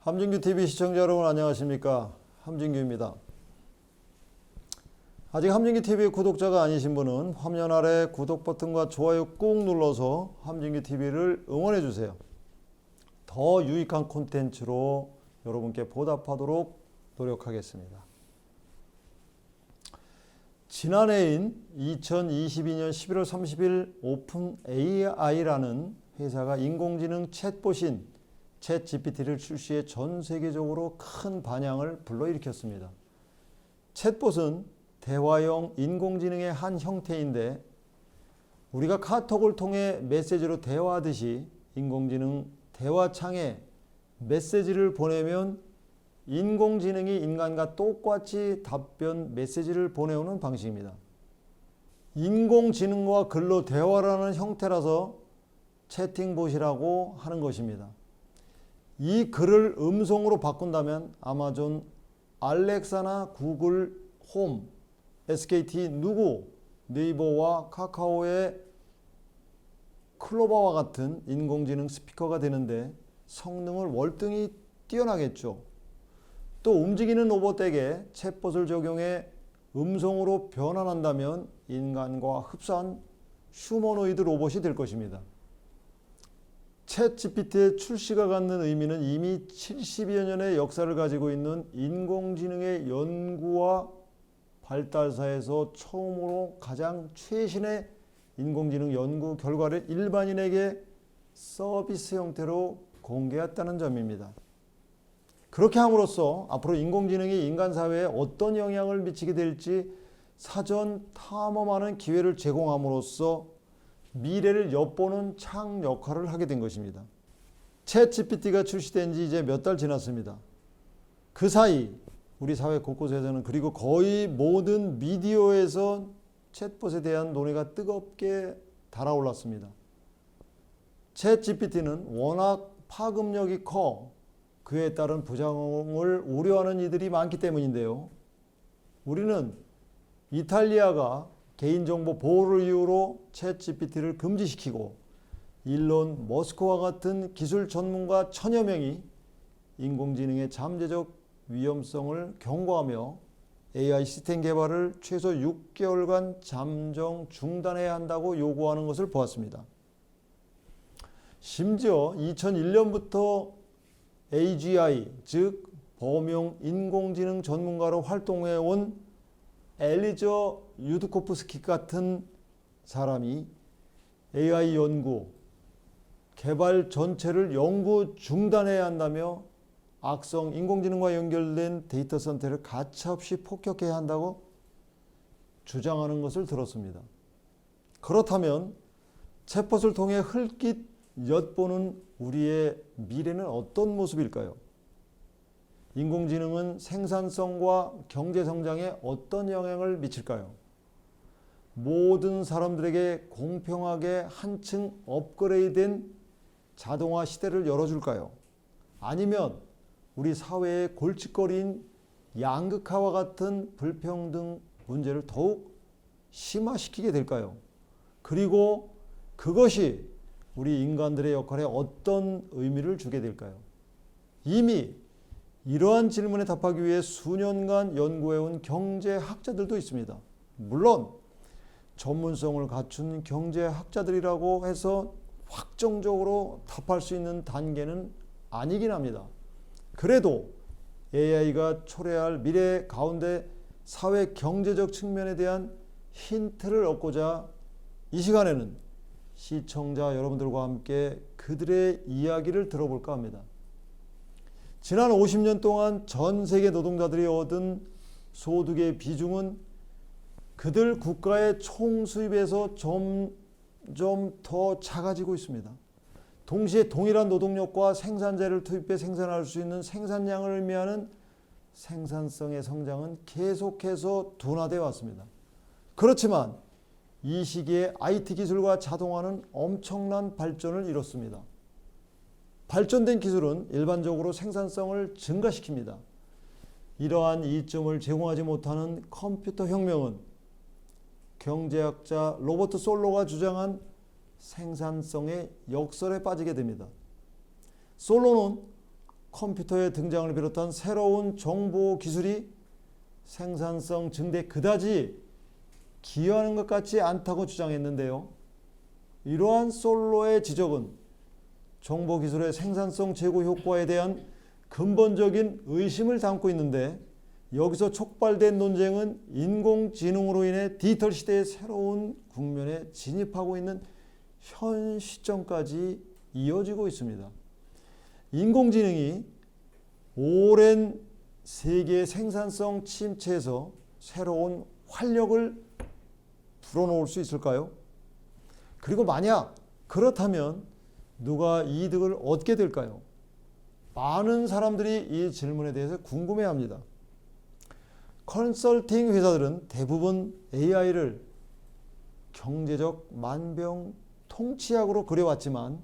함진규TV 시청자 여러분 안녕하십니까? 함진규입니다. 아직 함진규TV 구독자가 아니신 분은 화면 아래 구독 버튼과 좋아요 꾹 눌러서 함진규TV를 응원해 주세요. 더 유익한 콘텐츠로 여러분께 보답하도록 노력하겠습니다. 지난해인 2022년 11월 30일 오픈 AI라는 회사가 인공지능 챗봇인 챗GPT를 출시해 전 세계적으로 큰 반향을 불러일으켰습니다. 챗봇은 대화형 인공지능의 한 형태인데 우리가 카톡을 통해 메시지로 대화하듯이 인공지능 대화창에 메시지를 보내면 인공지능이 인간과 똑같이 답변 메시지를 보내오는 방식입니다. 인공지능과 글로 대화를 하는 형태라서 채팅봇이라고 하는 것입니다. 이 글을 음성으로 바꾼다면 아마존 알렉사나 구글 홈, SKT 누구, 네이버와 카카오의 클로바와 같은 인공지능 스피커가 되는데 성능을 월등히 뛰어나겠죠. 또 움직이는 로봇에게 챗봇을 적용해 음성으로 변환한다면 인간과 흡사한 휴머노이드 로봇이 될 것입니다. 챗GPT의 출시가 갖는 의미는 이미 70여 년의 역사를 가지고 있는 인공지능의 연구와 발달사에서 처음으로 가장 최신의 인공지능 연구 결과를 일반인에게 서비스 형태로 공개했다는 점입니다. 그렇게 함으로써 앞으로 인공지능이 인간 사회에 어떤 영향을 미치게 될지 사전 탐험하는 기회를 제공함으로써 미래를 엿보는 창 역할을 하게 된 것입니다. 챗GPT가 출시된 지 이제 몇 달 지났습니다. 그 사이 우리 사회 곳곳에서는 그리고 거의 모든 미디어에서 챗봇에 대한 논의가 뜨겁게 달아올랐습니다. 챗GPT는 워낙 파급력이 커 그에 따른 부작용을 우려하는 이들이 많기 때문인데요. 우리는 이탈리아가 개인정보 보호를 이유로 챗GPT를 금지시키고 일론 머스크와 같은 기술 전문가 천여 명이 인공지능의 잠재적 위험성을 경고하며 AI 시스템 개발을 최소 6개월간 잠정 중단해야 한다고 요구하는 것을 보았습니다. 심지어 2001년부터 AGI, 즉 범용 인공지능 전문가로 활동해온 엘리저 유드코프스키 같은 사람이 AI 연구, 개발 전체를 영구 중단해야 한다며 악성 인공지능과 연결된 데이터 센터를 가차없이 폭격해야 한다고 주장하는 것을 들었습니다. 그렇다면 챗봇을 통해 흘낏 엿보는 우리의 미래는 어떤 모습일까요? 인공지능은 생산성과 경제성장에 어떤 영향을 미칠까요? 모든 사람들에게 공평하게 한층 업그레이드된 자동화 시대를 열어줄까요? 아니면 우리 사회의 골칫거리인 양극화와 같은 불평등 문제를 더욱 심화시키게 될까요? 그리고 그것이 우리 인간들의 역할에 어떤 의미를 주게 될까요? 이미 이러한 질문에 답하기 위해 수년간 연구해온 경제학자들도 있습니다. 물론 전문성을 갖춘 경제학자들이라고 해서 확정적으로 답할 수 있는 단계는 아니긴 합니다. 그래도 AI가 초래할 미래 가운데 사회 경제적 측면에 대한 힌트를 얻고자 이 시간에는 시청자 여러분들과 함께 그들의 이야기를 들어볼까 합니다. 지난 50년 동안 전 세계 노동자들이 얻은 소득의 비중은 그들 국가의 총 수입에서 점점 더 작아지고 있습니다. 동시에 동일한 노동력과 생산재를 투입해 생산할 수 있는 생산량을 의미하는 생산성의 성장은 계속해서 둔화되어 왔습니다. 그렇지만 이 시기에 IT 기술과 자동화는 엄청난 발전을 이뤘습니다. 발전된 기술은 일반적으로 생산성을 증가시킵니다. 이러한 이점을 제공하지 못하는 컴퓨터 혁명은 경제학자 로버트 솔로가 주장한 생산성의 역설에 빠지게 됩니다. 솔로는 컴퓨터의 등장을 비롯한 새로운 정보 기술이 생산성 증대에 그다지 기여하는 것 같지 않다고 주장했는데요. 이러한 솔로의 지적은 정보기술의 생산성 제고 효과에 대한 근본적인 의심을 담고 있는데, 여기서 촉발된 논쟁은 인공지능으로 인해 디지털 시대의 새로운 국면에 진입하고 있는 현 시점까지 이어지고 있습니다. 인공지능이 오랜 세계의 생산성 침체에서 새로운 활력을 불어넣을 수 있을까요? 그리고 만약 그렇다면 누가 이득을 얻게 될까요? 많은 사람들이 이 질문에 대해서 궁금해합니다. 컨설팅 회사들은 대부분 AI를 경제적 만병통치약으로 그려왔지만,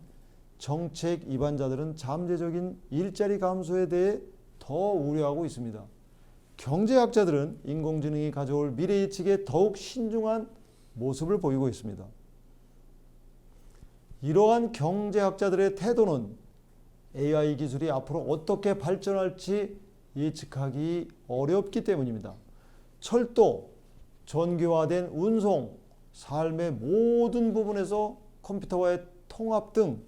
정책 입안자들은 잠재적인 일자리 감소에 대해 더 우려하고 있습니다. 경제학자들은 인공지능이 가져올 미래 예측에 더욱 신중한 모습을 보이고 있습니다. 이러한 경제학자들의 태도는 AI 기술이 앞으로 어떻게 발전할지 예측하기 어렵기 때문입니다. 철도, 전기화된 운송, 삶의 모든 부분에서 컴퓨터와의 통합 등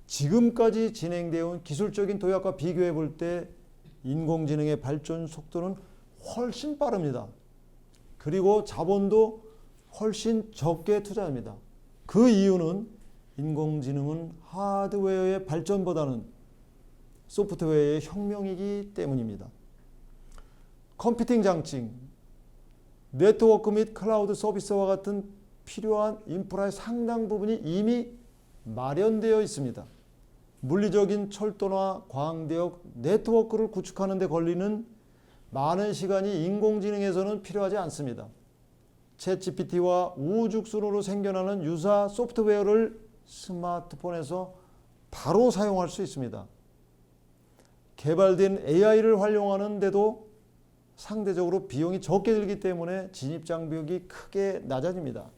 지금까지 진행되어 온 기술적인 도약과 비교해 볼 때 인공지능의 발전 속도는 훨씬 빠릅니다. 그리고 자본도 훨씬 적게 투자합니다. 그 이유는 인공지능은 하드웨어의 발전보다는 소프트웨어의 혁명이기 때문입니다. 컴퓨팅 장치, 네트워크 및 클라우드 서비스와 같은 필요한 인프라의 상당 부분이 이미 마련되어 있습니다. 물리적인 철도나 광대역 네트워크를 구축하는 데 걸리는 많은 시간이 인공지능에서는 필요하지 않습니다. 챗GPT와 우죽순으로 생겨나는 유사 소프트웨어를 스마트폰에서 바로 사용할 수 있습니다. 개발된 AI를 활용하는 데도 상대적으로 비용이 적게 들기 때문에 진입 장벽이 크게 낮아집니다.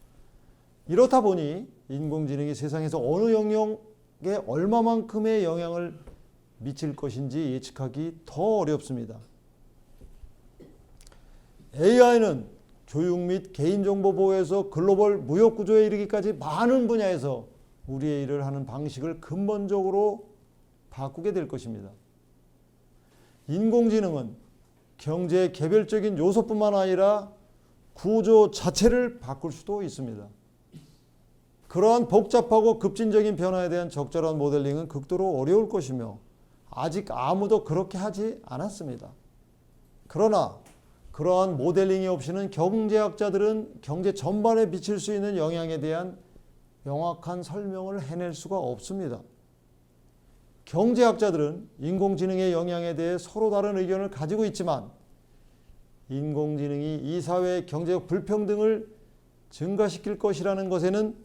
이렇다 보니 인공지능이 세상에서 어느 영역에 얼마만큼의 영향을 미칠 것인지 예측하기 더 어렵습니다. AI는 교육 및 개인정보 보호에서 글로벌 무역 구조에 이르기까지 많은 분야에서 우리의 일을 하는 방식을 근본적으로 바꾸게 될 것입니다. 인공지능은 경제의 개별적인 요소뿐만 아니라 구조 자체를 바꿀 수도 있습니다. 그러한 복잡하고 급진적인 변화에 대한 적절한 모델링은 극도로 어려울 것이며 아직 아무도 그렇게 하지 않았습니다. 그러나 그러한 모델링이 없이는 경제학자들은 경제 전반에 미칠 수 있는 영향에 대한 명확한 설명을 해낼 수가 없습니다. 경제학자들은 인공지능의 영향에 대해 서로 다른 의견을 가지고 있지만, 인공지능이 이 사회의 경제적 불평등을 증가시킬 것이라는 것에는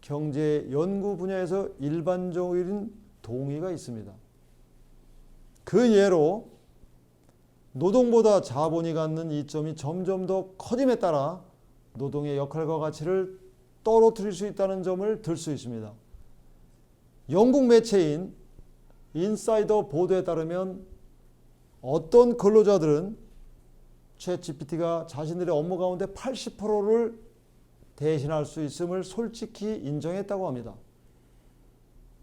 경제 연구 분야에서 일반적인 동의가 있습니다. 그 예로 노동보다 자본이 갖는 이점이 점점 더 커짐에 따라 노동의 역할과 가치를 떨어뜨릴 수 있다는 점을 들 수 있습니다. 영국 매체인 인사이더 보도에 따르면 어떤 근로자들은 챗GPT가 자신들의 업무 가운데 80%를 대신할 수 있음을 솔직히 인정했다고 합니다.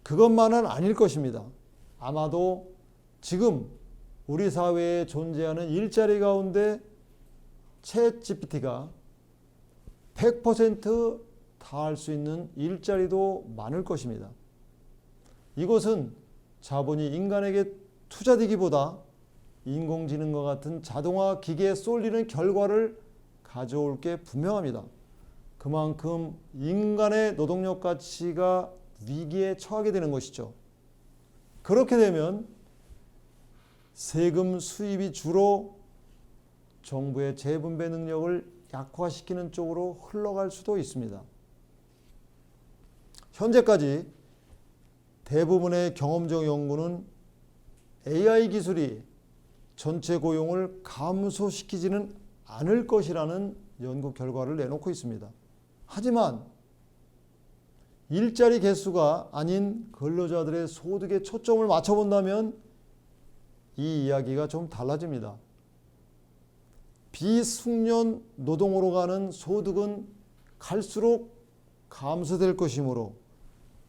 그것만은 아닐 것입니다. 아마도 지금 우리 사회에 존재하는 일자리 가운데 챗GPT가 100% 다할 수 있는 일자리도 많을 것입니다. 이것은 자본이 인간에게 투자되기보다 인공지능과 같은 자동화 기계에 쏠리는 결과를 가져올 게 분명합니다. 그만큼 인간의 노동력 가치가 위기에 처하게 되는 것이죠. 그렇게 되면 세금 수입이 주로 정부의 재분배 능력을 약화시키는 쪽으로 흘러갈 수도 있습니다. 현재까지 대부분의 경험적 연구는 AI 기술이 전체 고용을 감소시키지는 않을 것이라는 연구 결과를 내놓고 있습니다. 하지만 일자리 개수가 아닌 근로자들의 소득에 초점을 맞춰본다면 이 이야기가 좀 달라집니다. 비숙련 노동으로 가는 소득은 갈수록 감소될 것이므로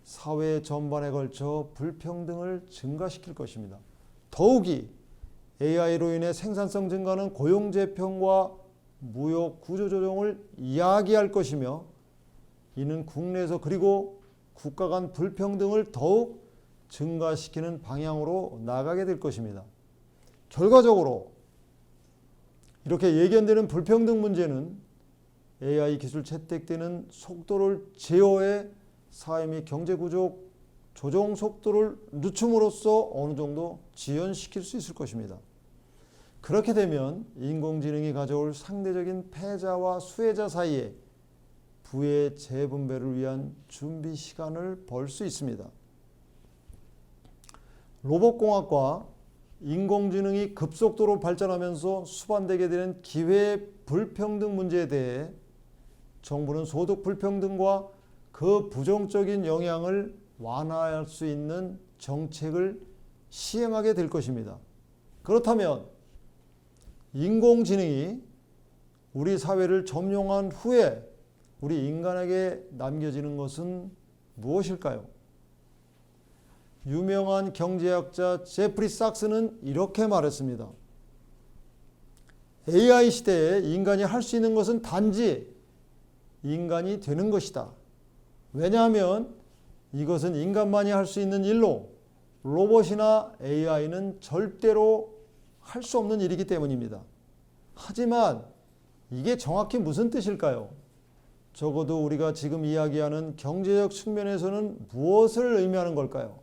사회 전반에 걸쳐 불평등을 증가시킬 것입니다. 더욱이 AI로 인해 생산성 증가는 고용 재편과 무역 구조 조정을 이야기할 것이며 이는 국내에서 그리고 국가 간 불평등을 더욱 증가시키는 방향으로 나가게 될 것입니다. 결과적으로 이렇게 예견되는 불평등 문제는 AI 기술 채택되는 속도를 제어해 사회 및 경제 구조 조정 속도를 늦춤으로써 어느 정도 지연시킬 수 있을 것입니다. 그렇게 되면 인공지능이 가져올 상대적인 패자와 수혜자 사이에 부의 재분배를 위한 준비 시간을 벌 수 있습니다. 로봇공학과 인공지능이 급속도로 발전하면서 수반되게 되는 기회 불평등 문제에 대해 정부는 소득 불평등과 그 부정적인 영향을 완화할 수 있는 정책을 시행하게 될 것입니다. 그렇다면 인공지능이 우리 사회를 점령한 후에 우리 인간에게 남겨지는 것은 무엇일까요? 유명한 경제학자 제프리 sak스는 이렇게 말했습니다. AI 시대에 인간이 할 수 있는 것은 단지 인간이 되는 것이다. 왜냐하면 이것은 인간만이 할 수 있는 일로 로봇이나 AI는 절대로 할 수 없는 일이기 때문입니다. 하지만 이게 정확히 무슨 뜻일까요? 적어도 우리가 지금 이야기하는 경제적 측면에서는 무엇을 의미하는 걸까요?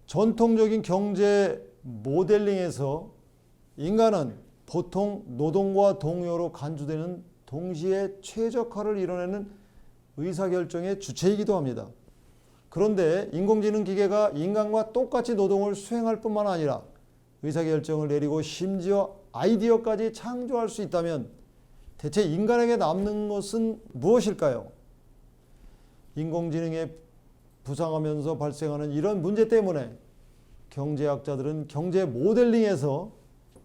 전통적인 경제 모델링에서 인간은 보통 노동과 동료로 간주되는 동시에 최적화를 이뤄내는 의사결정의 주체이기도 합니다. 그런데 인공지능 기계가 인간과 똑같이 노동을 수행할 뿐만 아니라 의사결정을 내리고 심지어 아이디어까지 창조할 수 있다면 대체 인간에게 남는 것은 무엇일까요? 인공지능에 부상하면서 발생하는 이런 문제 때문에 경제학자들은 경제 모델링에서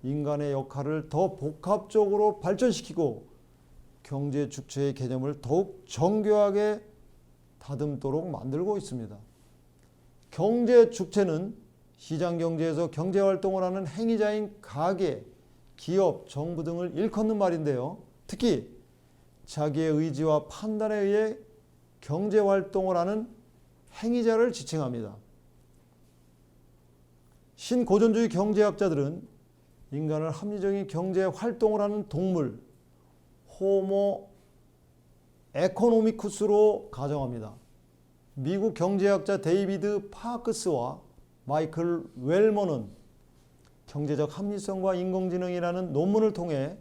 인간의 역할을 더 복합적으로 발전시키고 경제 주체의 개념을 더욱 정교하게 다듬도록 만들고 있습니다. 경제 주체는 시장 경제에서 경제 활동을 하는 행위자인 가계, 기업, 정부 등을 일컫는 말인데요. 특히 자기의 의지와 판단에 의해 경제 활동을 하는 행위자를 지칭합니다. 신고전주의 경제학자들은 인간을 합리적인 경제 활동을 하는 동물, 호모 에코노미쿠스로 가정합니다. 미국 경제학자 데이비드 파크스와 마이클 웰머는 경제적 합리성과 인공지능이라는 논문을 통해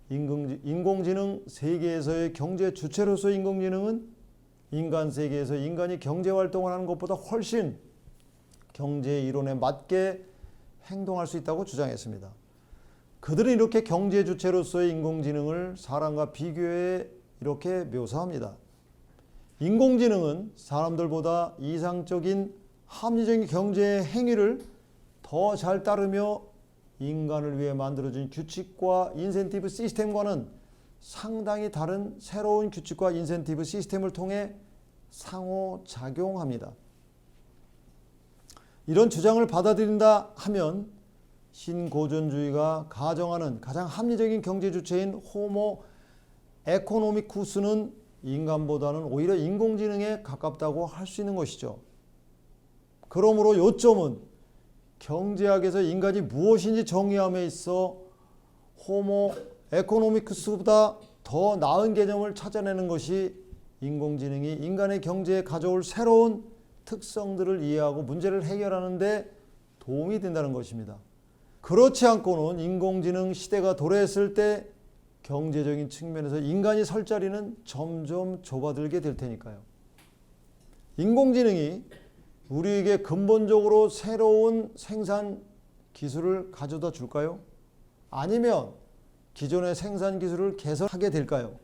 인공지능 세계에서의 경제 주체로서의 인공지능은 인간 세계에서 인간이 경제 활동을 하는 것보다 훨씬 경제 이론에 맞게 행동할 수 있다고 주장했습니다. 그들은 이렇게 경제 주체로서의 인공지능을 사람과 비교해 이렇게 묘사합니다. 인공지능은 사람들보다 이상적인 합리적인 경제 행위를 더 잘 따르며 인간을 위해 만들어진 규칙과 인센티브 시스템과는 상당히 다른 새로운 규칙과 인센티브 시스템을 통해 상호작용합니다. 이런 주장을 받아들인다 하면 신고전주의가 가정하는 가장 합리적인 경제 주체인 호모 에코노미쿠스는 인간보다는 오히려 인공지능에 가깝다고 할 수 있는 것이죠. 그러므로 요점은 경제학에서 인간이 무엇인지 정의함에 있어 호모 에코노미쿠스보다 더 나은 개념을 찾아내는 것이 인공지능이 인간의 경제에 가져올 새로운 특성들을 이해하고 문제를 해결하는 데 도움이 된다는 것입니다. 그렇지 않고는 인공지능 시대가 도래했을 때 경제적인 측면에서 인간이 설 자리는 점점 좁아들게 될 테니까요. 인공지능이 우리에게 근본적으로 새로운 생산 기술을 가져다 줄까요? 아니면 기존의 생산 기술을 개선하게 될까요?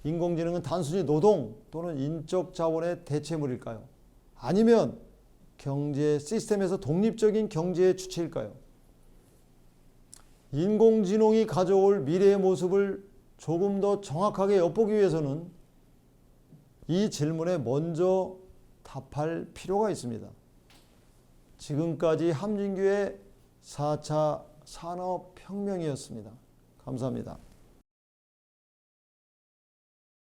인공지능은 단순히 노동 또는 인적 자원의 대체물일까요? 아니면 경제 시스템에서 독립적인 경제의 주체일까요? 인공지능이 가져올 미래의 모습을 조금 더 정확하게 엿보기 위해서는 이 질문에 먼저 답할 필요가 있습니다. 지금까지 함진규의 4차 산업혁명이었습니다. 감사합니다.